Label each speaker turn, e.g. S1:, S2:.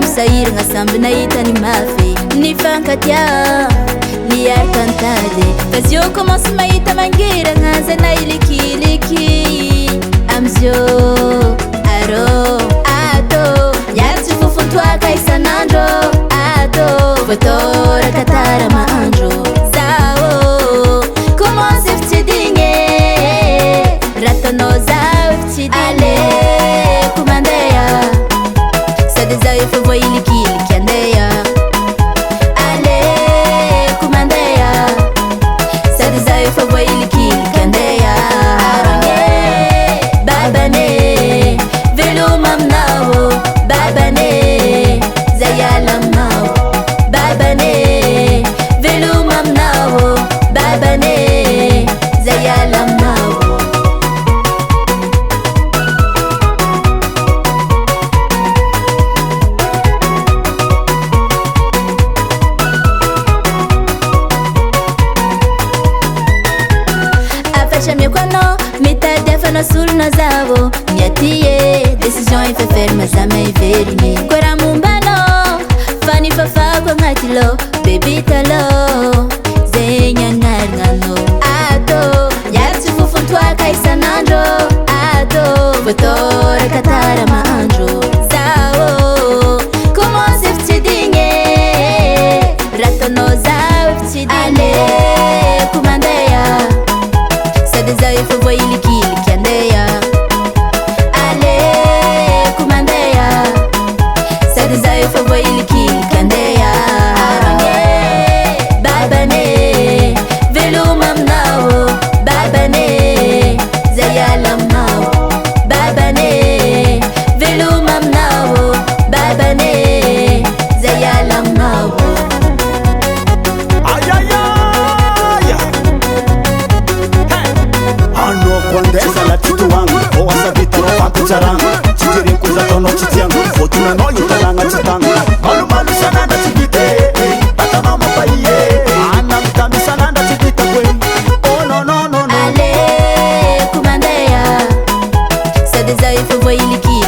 S1: sair samby nahitany mafy nifankatia miarkantady fazio commence mahita mangiragna zay nahilikiliky amizio arô ato miaratsy fofontoaka isanandro ato voatoraka tara mahandro zao commence fitsidinge ratanao zao fitsidiny aleko mandeha sady zao efa voailikiliky andeha aleko mandeha sady zao efa voailikiliky andeha arone babane veloma aminao babane zay ala aminao babane veloma aminao babane zay ala aminao Miakoanao mitady afana solona zavo miatie décision efa ferme zama iveriny koa raha mombanao fa nifafako agnaty lo bebitalô zegny agnarignanao ato miaratsy fofontoaka isanandro ato voatoraka tara mahandro zao commence fitsidinge ratanao zao fitsidiny aleko mandeha sady zao efa voailikiliky andeha aleko mandeha sady zao efa voailikiliky andeha arone babane veloma aminao babane zay ala aminao babane veloma aminao babane zay ala aminao
S2: Quandesa la tituangu o asabita no fanto charanga chitiri kuza tono chitiangu fotuna no yutalanga chitanga malu malu sananda chibite bata mama paiye anam tami sananda chibita kwe oh no no no no
S1: ale kumandaya sade zao efa voailikiliky